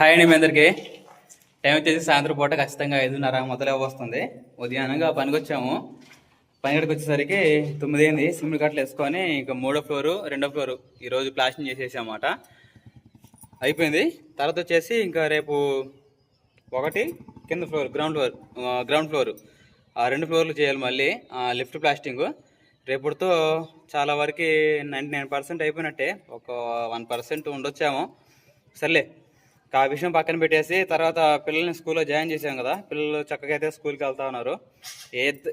Hi అండి మీ అందరికీ. Time వచ్చేసి సాయంత్రం పూట ఖచ్చితంగా 5:30 మొదలై వస్తుంది. ఉదయానంగా పనికి వచ్చాము. పనిగడికి వచ్చేసరికి 9 అయింది. సిమెంట్ కట్టలు వేసుకొని ఇంకా 3వ ఫ్లోరు 2వ ఫ్లోరు ఈరోజు ప్లాస్టింగ్ చేసేసామాట. అయిపోయింది. తర్వాత వచ్చేసి ఇంకా రేపు 1 కింద ఫ్లోర్ గ్రౌండ్ ఫ్లోర్ ఆ 2 ఫ్లోర్లు చేయాలి. మళ్ళీ లిఫ్ట్ ప్లాస్టింగ్ రేపుతో చాలా వరకు 99% అయిపోయినట్టే. ఒక 1% ఉండొచ్చాము. సర్లే ఆ విషయం పక్కన పెట్టేసి తర్వాత పిల్లల్ని స్కూల్లో జాయిన్ చేసాం కదా. పిల్లలు చక్కగా అయితే స్కూల్కి వెళ్తా ఉన్నారు.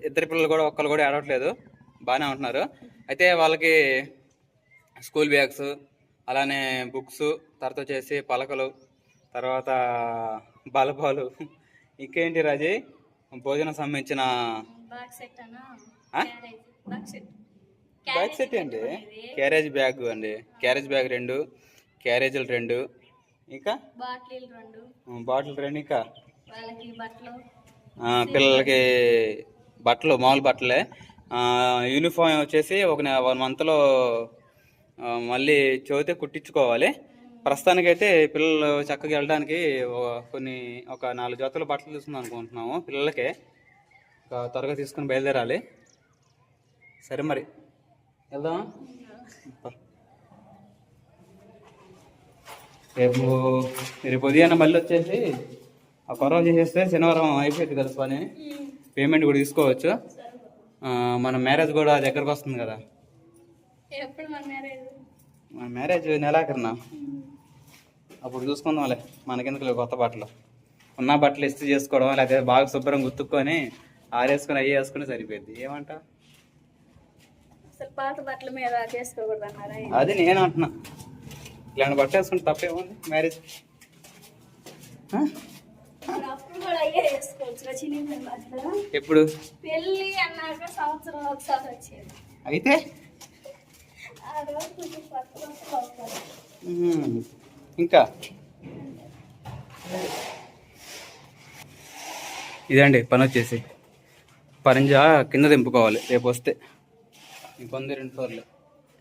ఇద్దరు పిల్లలు కూడా ఒక్కళ్ళు కూడా ఏడవట్లేదు, బాగానే ఉంటున్నారు. అయితే వాళ్ళకి స్కూల్ బ్యాగ్స్, అలానే బుక్స్, తర్వాత వచ్చేసి పలకలు, తర్వాత బలపాలు, ఇంకేంటి రాజీ భోజనం సంబంధించిన బ్యాగ్ సెట్ అండి. క్యారేజ్ బ్యాగ్ అండి. క్యారేజ్ బ్యాగ్ 2, క్యారేజీలు 2, ఇంకా బాటిల్ 2, ఇంకా పిల్లలకి బట్టలు మామూలు బట్టలే. యూనిఫామ్ వచ్చేసి ఒక 1 మంత్లో మళ్ళీ చదివితే కుట్టించుకోవాలి. ప్రస్తుతానికైతే పిల్లలు చక్కగా వెళ్ళడానికి ఒక 4 జతల బట్టలు తీసుకుందాం అనుకుంటున్నాము పిల్లలకే. త్వరగా తీసుకుని బయలుదేరాలి. సరే మరి వెళ్దామా? రేపు ఉదయాన్నే మళ్ళీ వచ్చేసి ఆ కొరవ చేసేస్తే శనివారం అయిపోయింది కదా పని. పేమెంట్ కూడా తీసుకోవచ్చు. మన మ్యారేజ్ కూడా దగ్గరకు వస్తుంది కదా. మన మ్యారేజ్ నెలాఖరునా, అప్పుడు చూసుకుందాంలే. మనకెందుకు కొత్త బట్టలు, ఉన్న బట్టలు ఇస్త్రీ చేసుకోవడం, లేకపోతే బాగా శుభ్రం గుర్తుక్కొని ఆరేసుకొని అవి వేసుకుని సరిపోద్ది. ఏమంటా అది నేను అంటున్నా. ఇలాంటి బట్ట వేసుకుంటే తప్పేముంది మ్యారేజ్. ఎప్పుడు అయితే ఇంకా ఇదండి పని వచ్చేసి పరింజా కింద దింపుకోవాలి రేపు వస్తే. ఇంకొంది 2 ఫ్లోర్లు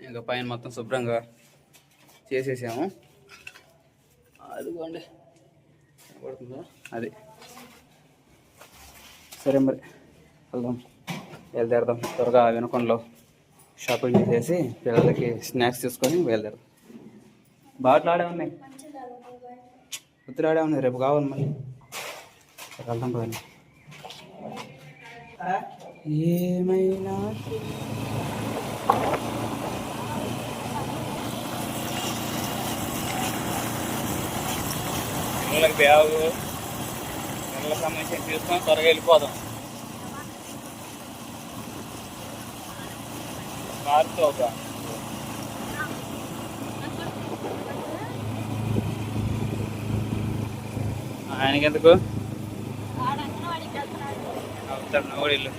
ఇంకా పైన మొత్తం శుభ్రంగా చేసేసాము. అదిగోండి పడుతుందా అది. సరే మరి వెళ్దాం, బయలుదేరదాం. త్వరగా వినకొండలో షాపింగ్ చేసేసి పిల్లలకి స్నాక్స్ తీసుకొని బయలుదేరదాం. బాట్లు ఆడే ఉన్నాయి, ఉత్తర ఆడే ఉన్నాయి. రేపు కావాలి మళ్ళీ. వెళ్దాం పదండి. ఏమైనా పిల్లలకి బ్యాగు, పిల్లలకు సంబంధించి తీసుకొని త్వరగా వెళ్ళిపోదాం. కారుతో ఒక ఆయనకెందుకు కూడా ఇల్లు.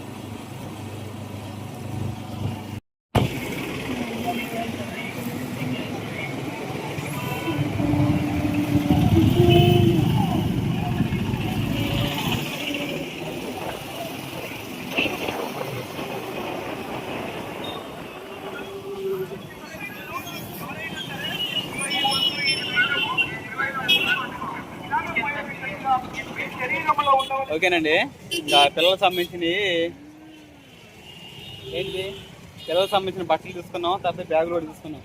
ఓకేనండి. ఇంకా పిల్లలకు సంబంధించినవి ఏంటి, పిల్లలకు సంబంధించిన బట్టలు తీసుకున్నాం. తర్వాత బ్యాగులు కూడా తీసుకున్నాం.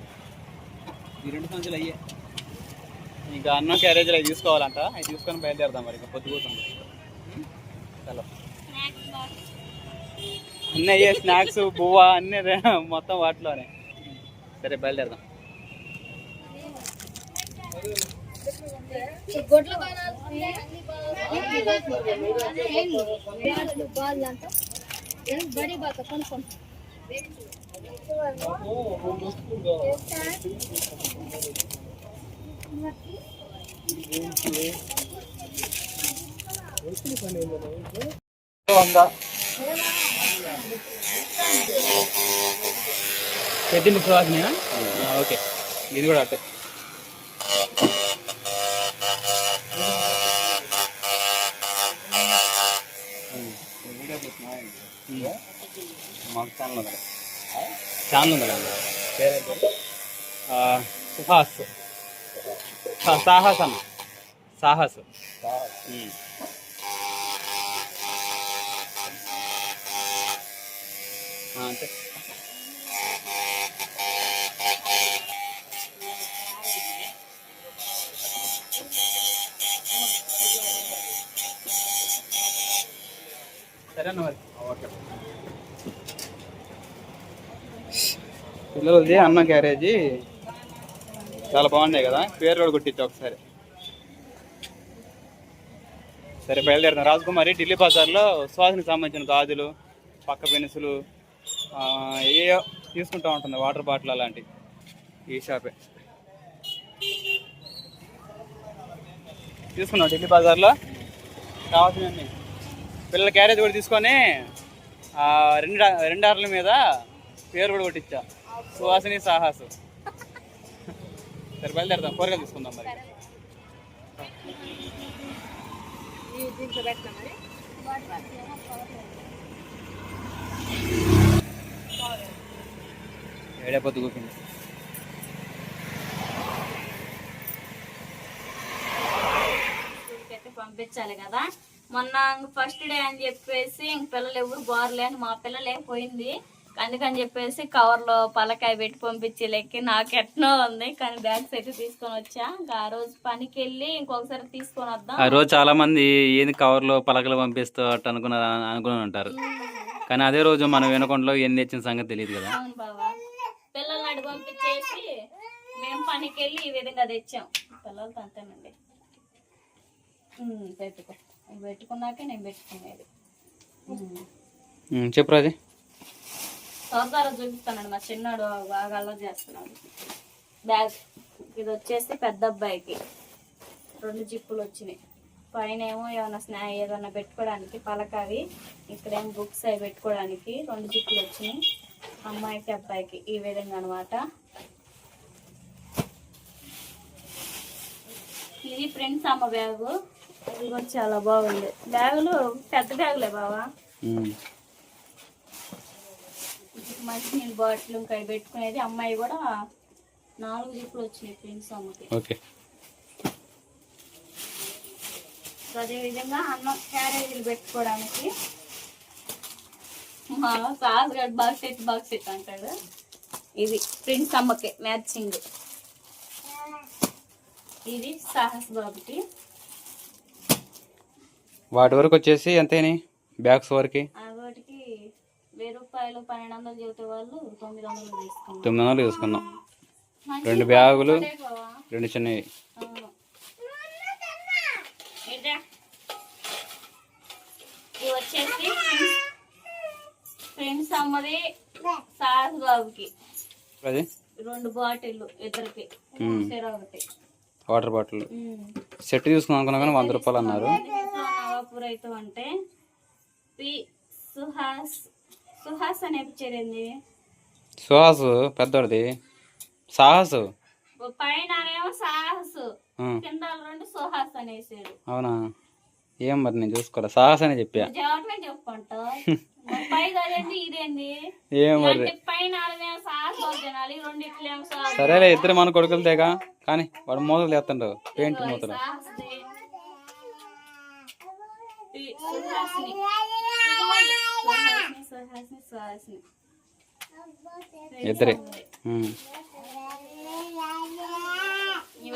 ఈ 2 సంచులు అయ్యే. ఇంకా అన్నం క్యారేజీలు అవి తీసుకోవాలంట. అవి తీసుకొని బయలుదేరదాం మరి. ఇంకా పొద్దుపోతుంది. చలో అన్నీ అయ్యే. స్నాక్స్, బువ్వ అన్నీ మొత్తం వాటిలోనే. సరే బయలుదేరదాం. बड़ी बात है। कौन कौन పెట్టింది సువాసన. ఓకే, ఇది కూడా అట్టే. మాకు ఛానల్ ఉందా పేరు? సుహాస్, సాహస్ అన్న, సాహస్. అంతే. సరేనా మరి. పిల్లలది అన్న క్యారేజీ చాలా బాగున్నాయి కదా, పేరు కూడా కొట్టించా ఒకసారి. సరే బయలుదేరుతాం. రాజకుమారి ఢిల్లీ బజార్లో సువాసనకి సంబంధించిన గాజులు, పక్క పెన్సులు ఏ తీసుకుంటూ ఉంటుంది, వాటర్ బాటిల్ అలాంటివి. ఈ షాపే తీసుకున్నాం ఢిల్లీ బజార్లో కావాల్సినవన్నీ. పిల్లల క్యారేజ్ కూడా తీసుకొని రెండు ఆర్ల మీద పేరు కూడా కొట్టించా, సువాసిని సాహస్. సరే బయలుదేరుతాం, కూరగాయలు తీసుకుందాం మరి. ఏడైపోద్దు కూర్చుంది. పంపించాలి కదా. మొన్న ఫస్ట్ డే అని చెప్పేసి ఇంక పిల్లలు ఎవరు బారలేని, మా పిల్లలే పోయింది. అందుకని చెప్పేసి కవర్లో పలకాయ పెట్టి పంపించి లెక్కి నాకు ఎట్నో ఉంది. కానీ బ్యాగ్స్ అయితే తీసుకొని వచ్చా. ఇంకా ఆ రోజు పనికి వెళ్ళి ఇంకొకసారి తీసుకొని వద్దాం. ఆ రోజు చాలా మంది ఏంది కవర్లో పలకలు పంపిస్తూ అట్టు అనుకుని ఉంటారు. కానీ అదే రోజు మనం వినకుండా ఎన్ని తెచ్చిన సంగతి తెలియదు కదా. అవును బాబా, పిల్లల్ని అడిగి పంపించేసి మేము పనికి వెళ్ళి ఈ విధంగా తెచ్చాం. పిల్లలతో అంతేనండి. పెట్టుకున్నాకే నేను పెట్టుకునేది. చెప్పు రాజీ. త్వరగా చూపిస్తానండి, మా చిన్నాడు బాగా అల్లరి చేస్తున్నాడు. బ్యాగ్ ఇది వచ్చేసి పెద్ద అబ్బాయికి 2 జిప్పులు వచ్చినాయి. పైన ఏమో ఏమైనా ఏదన్నా పెట్టుకోవడానికి పలకవి, ఇక్కడేమో బుక్స్ అవి పెట్టుకోవడానికి 2 జిప్పులు వచ్చినాయి. అమ్మాయికి అబ్బాయికి ఈ విధంగా అనమాట. ఇది ఫ్రెండ్స్ అమ్మ బ్యాగు, అది కూడా చాలా బాగుంది. బ్యాగులు పెద్ద బ్యాగులే బావా. మంచినీళ్ళు బాటిల్ ఇంకా పెట్టుకునేది. అమ్మాయి కూడా 4 జిప్పులు వచ్చినాయి ఫ్రెండ్స్ అమ్మకి. అదేవిధంగా అన్నం క్యారేజీలు పెట్టుకోవడానికి మా సాస్ గడ్ బాక్స్ సెట్ అంటాడు. ఇది ఫ్రెండ్స్ అమ్మకి మ్యాచింగ్. ఇది సాహస్ బాబుకి. వాటి వరకు వచ్చేసి ఎంతైనా బ్యాగ్స్ వరకు వాటికి 1000 రూపాయలు 1200 చెబితే వాళ్ళు 900 తీసుకున్నాం. 900 తీసుకున్నాం. 2 బ్యాగులు, 2 చిన్నవి. ఇవి వచ్చేసి ఫ్రెండ్స్ అమ్మది సాహస్ బాబుకి 2 బాటిల్, ఇద్దరికి ఒకటి వాటర్ బాటిల్ సెట్ తీసుకున్నాం అనుకున్నా కానీ 100 రూపాయలు అన్నారు. నవాపూర్ అయితే అంటే సుహాస్ అనే పిక్చర్ ఏంది, సుహాస్ పెద్దోడిది, సాహస్ పైన సాహస్, కింద 2 సుహాస్ అనేసాడు. అవునా, ఏం మరి నేను చూసుకోలే, సాహస్ అని చెప్పా. జవాబు చెప్పుకుంటా పైగా ఇదేంది ఏం మరి పైన సాహస్ తినాలి, 2 ఇట్లేమో సాహస్. సరేలే, ఇద్దరు మన కొడుకులదేగా. కానీ వాడు మూతలు వేస్తుండ్రు, పెయింట్ మూతలు. ఇద్దరే.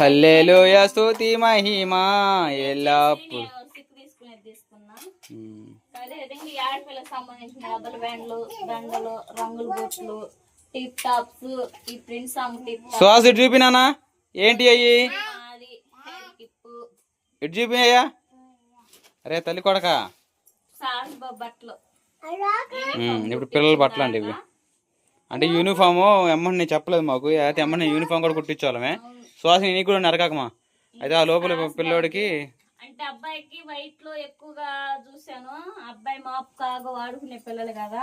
హల్లెలూయా స్తుతి మహిమా ఎల్లప్పుడు. అదేవిధంగా ఈ ఆడపిల్లకి సంబంధించిన రబ్బర్ బ్యాండ్లు, దండలు, రంగుల బొట్లు, టిప్ టాప్స్, ఈ ప్రింట్స్ శ్వాస ఇటు చూపినానా ఏంటి అయ్యి, ఇటు చూపినాయ్యా. అరే తల్లి కొడక, బట్టలు. ఇప్పుడు పిల్లల బట్టలు అండి ఇవి. అంటే యూనిఫాము ఎమ్మని చెప్పలేదు మాకు, అయితే ఎమ్మని యూనిఫామ్ కూడా కుట్టించాలమే. శ్వాస నీకు కూడా నరకమా. అయితే ఆ లోపల పిల్లోడికి అంటే అబ్బాయికి వైట్ లో ఎక్కువగా చూసాను. అబ్బాయి మాప్ కాగా వాడుకునే పిల్లలు కదా,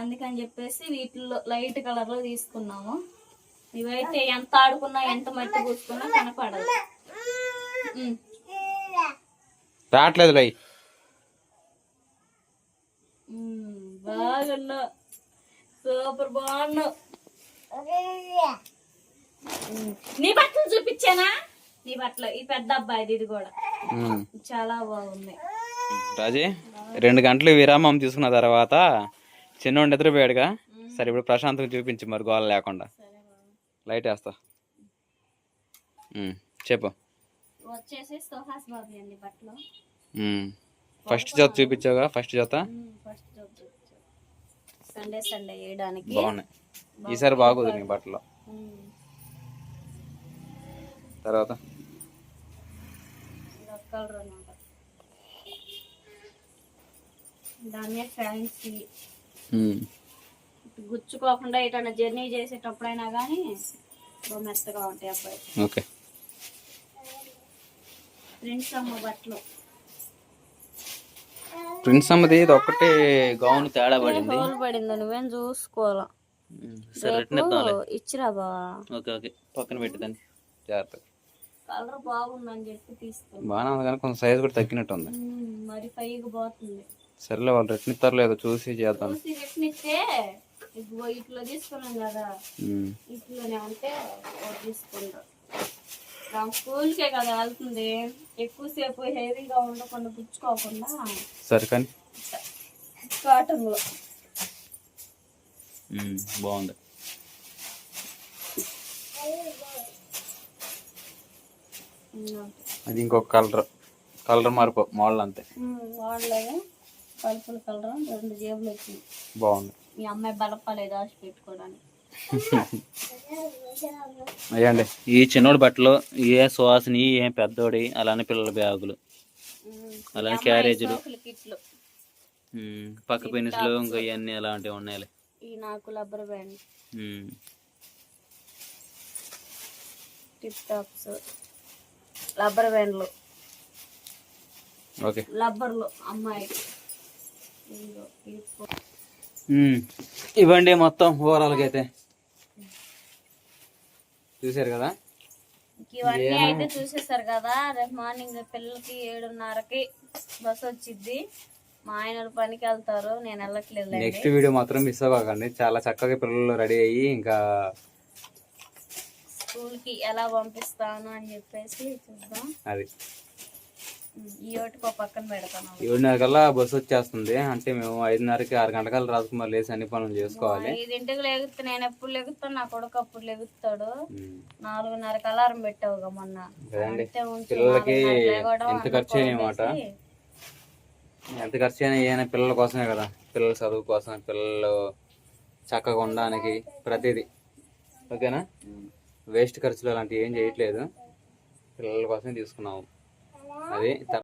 అందుకని చెప్పేసి వీటిల్లో లైట్ కలర్ లో తీసుకున్నాము. ఇవైతే ఎంత ఆడుకున్నా ఎంత మట్టి పూసుకున్నా కనపడదు. రావట్లేదు లై బాగున్నా, సూపర్ బాగున్నా. నీ బట్టలు చూపించానా, నీ బట్టలు. ఈ పెద్ద అబ్బాయిది, ఇది కూడా చాలా బాగుంది. రాజీ 2 గంటలు విరామం తీసుకున్న తర్వాత చిన్నోడు నిద్రపోయాడుగా. సరే ఇప్పుడు ప్రశాంతంగా చూపించి మరి గోల లేకుండా. సరే బాబు. లైట్ వేస్తా. చెప్పు. వచ్చేసి సుహాస్ బాబు అండి బట్టలు. ఫస్ట్ జత చూపించావుగా. ఫస్ట్ జత ఫస్ట్ జాబ్ చూపించావు. సండే సండే వేయడానికి బాగున్నాయి. ఈసారి బాగుంది నీ బట్టలు. తర్వాత కలర్ అన్నమాట. దాన్ని ఫ్యాన్సీ గుచ్చుకోకుండా ఎటన్నా జర్నీ చేసేటప్పుడైనా కానీ బాగా మెత్తగా ఉంటాయి అబ్బాయి. ఓకే. ప్రిన్స్ అమ్మ బట్టలు. ప్రిన్స్ అమ్మది ఇది ఒక్కటే గౌన్ తేడా పడింది. హోల్ పడింది నువ్వేం చూసుకోవాలా. ఇచ్చిరా బావా. ఓకే ఓకే పక్కన పెట్టేదాన్ని జాగ్రత్తగా. కలర్ బాగుందని చెప్పి తీసుకున్నా. బాగానే ఉంది కానీ కొంచెం సైజ్ కూడా తగ్గినట్టు ఉంది. మరి పైకి పోతుంది. సరేలే వాళ్ళు రిటర్న్ ఇస్తారో లేదో చూసి చేద్దాం. చూసి రిటర్న్ ఇస్తే ఇట్లో తీసుకున్నాం కదా ఇట్లోనే ఉంటే తీసుకుంటాం. స్కూల్కే కదా వెళ్తుంది. ఎక్కువసేపు హెవీగా ఉండకుండా పుచ్చుకోకుండా సరే కానీ కాటన్ లో బాగుంది. అది ఇంకొక కలర్ మార్పు మోడల్ అంతే. మోడల్ పలుపుల కలర్ 2 జేబులు వచ్చింది. బాగుంది. మీ అమ్మాయి బలపాలే దాచి పెట్టుకోవడానికి. అయ్యండి ఈ చిన్నోడి బట్టలు ఏ సువాసిని ఏం పెద్దోడి అలానే పిల్లల బ్యాగులు అలానే క్యారేజీలు పక్క పెన్సిలు ఇంకా ఇవన్నీ అలాంటివి ఉన్నాయి. ఈ నాకు rubber band tip tops rubber బ్యాండ్లు. ఓకే రబ్బర్లు అమ్మాయి. ఇవ్వండి మొత్తం ఓవరాల్గా అయితే చూసారు కదా. ఇవన్నీ అయితే చూసేసారు కదా. రేపు మార్నింగ్ పిల్లలకి 7:30కి బస్ వచ్చింది. మా ఆయన పనికి వెళ్తారు, నేను వెళ్ళట్లేదు. నెక్స్ట్ వీడియో మాత్రం మిస్ అవ్వకండి. చాలా చక్కగా పిల్లలు రెడీ అయ్యి ఇంకా స్కూల్ కి ఎలా పంపిస్తాను అని చెప్పేసి చూద్దాం. అది ఈ ఒకటి పక్కన పెడతాను. 7:30 బస్సు వచ్చేస్తుంది. అంటే మేము 5:30కి 6 గంటల రాజకుమార్ లేసి అన్ని పనులు చేసుకోవాలి. 5ంటికి లెగుతా. నేను ఎప్పుడు లెగుతాను, నా కొడుకు అప్పుడు లెగుతాడు. 4:30కి అలారం పెట్టావుగా మొన్న. పిల్లలకి ఎంత ఖర్చు అయినాయన్నమాట. ఎంత ఖర్చు అయినా ఏమైనా పిల్లల కోసమే కదా. పిల్లల చదువు కోసం, పిల్లలు చక్కగా ఉండడానికి ప్రతిదీ. ఓకేనా. వేస్ట్ ఖర్చులు అలాంటివి ఏం చేయట్లేదు. పిల్లల కోసమే తీసుకున్నాము. అది